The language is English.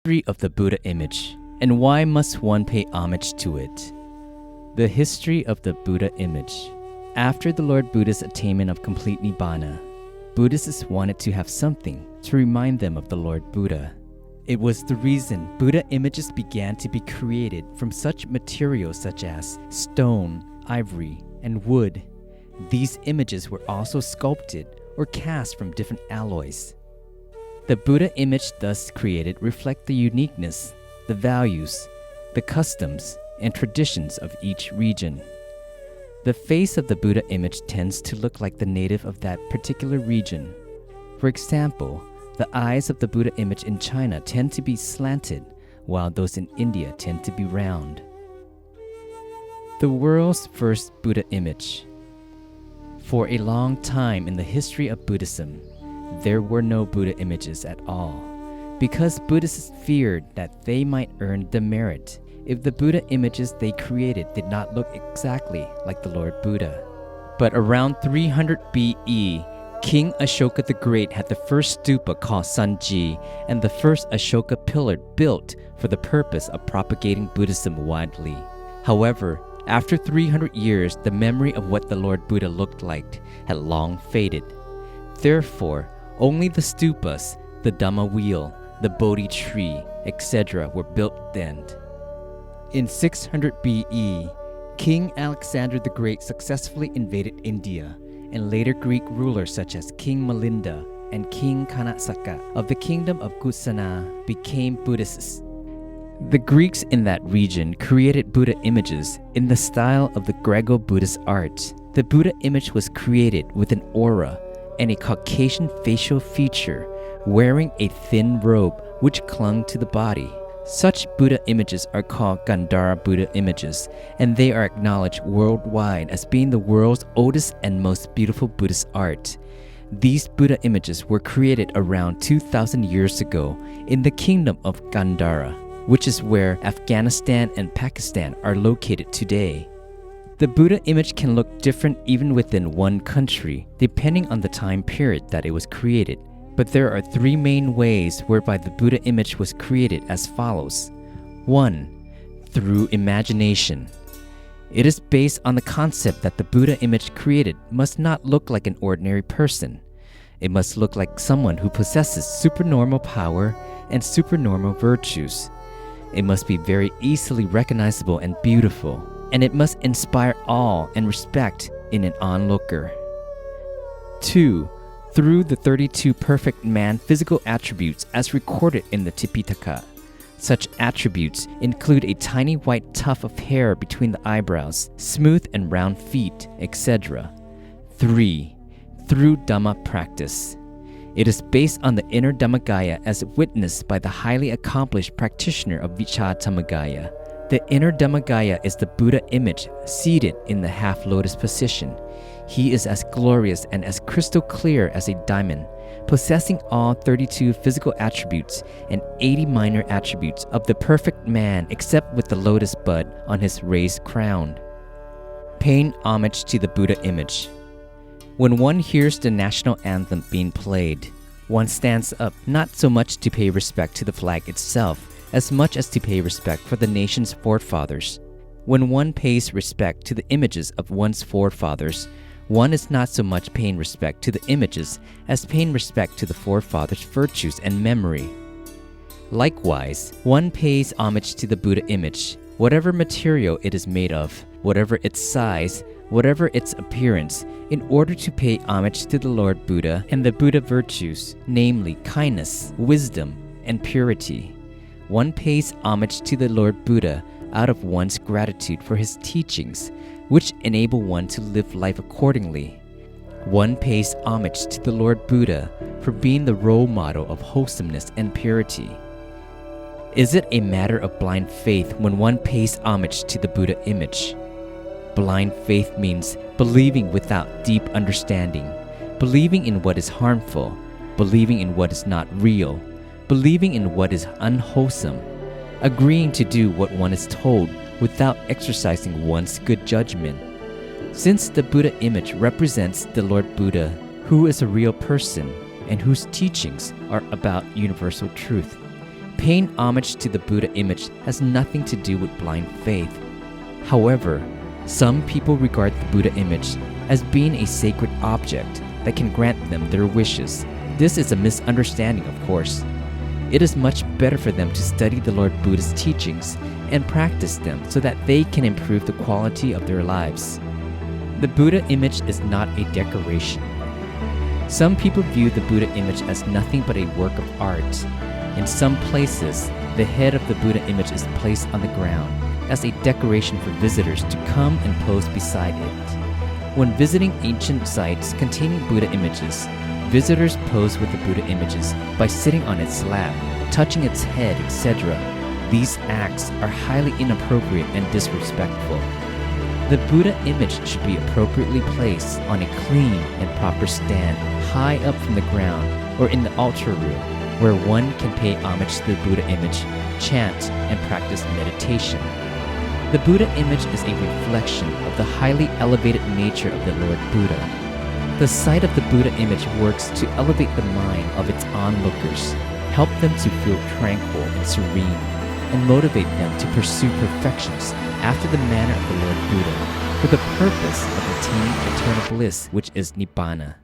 History of the Buddha image, and why must one pay homage to it? The history of the Buddha image. After the Lord Buddha's attainment of complete Nibbana, Buddhists wanted to have something to remind them of the Lord Buddha. It was the reason Buddha images began to be created from such materials such as stone, ivory, and wood. These images were also sculpted or cast from different alloys. The Buddha image thus created reflect the uniqueness, the values, the customs, and traditions of each region. The face of the Buddha image tends to look like the native of that particular region. For example, the eyes of the Buddha image in China tend to be slanted, while those in India tend to be round. The world's first Buddha image. For a long time in the history of Buddhism, there were no Buddha images at all, because Buddhists feared that they might earn demerit if the Buddha images they created did not look exactly like the Lord Buddha. But around 300 BE, King Ashoka the Great had the first stupa called Sanji and the first Ashoka pillar built for the purpose of propagating Buddhism widely. However, after 300 years, the memory of what the Lord Buddha looked like had long faded. Therefore, only the stupas, the Dhamma wheel, the Bodhi tree, etc. were built then. In 600 BE, King Alexander the Great successfully invaded India, and later Greek rulers such as King Milinda and King Kanasaka of the kingdom of Kusana became Buddhists. The Greeks in that region created Buddha images in the style of the Greco-Buddhist art. The Buddha image was created with an aura and a Caucasian facial feature, wearing a thin robe which clung to the body. Such Buddha images are called Gandhara Buddha images, and they are acknowledged worldwide as being the world's oldest and most beautiful Buddhist art. These Buddha images were created around 2,000 years ago in the kingdom of Gandhara, which is where Afghanistan and Pakistan are located today. The Buddha image can look different even within one country, depending on the time period that it was created. But there are three main ways whereby the Buddha image was created as follows. 1. Through imagination. It is based on the concept that the Buddha image created must not look like an ordinary person. It must look like someone who possesses supernormal power and supernormal virtues. It must be very easily recognizable and beautiful, and it must inspire awe and respect in an onlooker. 2. Through the 32 perfect man physical attributes as recorded in the Tipitaka. Such attributes include a tiny white tuft of hair between the eyebrows, smooth and round feet, etc. 3. Through Dhamma practice. It is based on the inner Dhammagaya as witnessed by the highly accomplished practitioner of Vichardhamagaya. The inner Dhammagaya is the Buddha image seated in the half-lotus position. He is as glorious and as crystal clear as a diamond, possessing all 32 physical attributes and 80 minor attributes of the perfect man except with the lotus bud on his raised crown. Paying homage to the Buddha image. When one hears the national anthem being played, one stands up not so much to pay respect to the flag itself as much as to pay respect for the nation's forefathers. When one pays respect to the images of one's forefathers, one is not so much paying respect to the images as paying respect to the forefathers' virtues and memory. Likewise, one pays homage to the Buddha image, whatever material it is made of, whatever its size, whatever its appearance, in order to pay homage to the Lord Buddha and the Buddha virtues, namely kindness, wisdom, and purity. One pays homage to the Lord Buddha out of one's gratitude for his teachings, which enable one to live life accordingly. One pays homage to the Lord Buddha for being the role model of wholesomeness and purity. Is it a matter of blind faith when one pays homage to the Buddha image? Blind faith means believing without deep understanding, believing in what is harmful, believing in what is not real, believing in what is unwholesome, agreeing to do what one is told without exercising one's good judgment. Since the Buddha image represents the Lord Buddha, who is a real person and whose teachings are about universal truth, Paying homage to the Buddha image has nothing to do with blind faith. However, some people regard the Buddha image as being a sacred object that can grant them their wishes. This is a misunderstanding, of course. It is much better for them to study the Lord Buddha's teachings and practice them so that they can improve the quality of their lives. The Buddha image is not a decoration. Some people view the Buddha image as nothing but a work of art. In some places, the head of the Buddha image is placed on the ground as a decoration for visitors to come and pose beside it. When visiting ancient sites containing Buddha images, visitors pose with the Buddha images by sitting on its lap, touching its head, etc. These acts are highly inappropriate and disrespectful. The Buddha image should be appropriately placed on a clean and proper stand high up from the ground or in the altar room where one can pay homage to the Buddha image, chant, and practice meditation. The Buddha image is a reflection of the highly elevated nature of the Lord Buddha. The sight of the Buddha image works to elevate the mind of its onlookers, help them to feel tranquil and serene, and motivate them to pursue perfections after the manner of the Lord Buddha, for the purpose of attaining eternal bliss, which is Nibbana.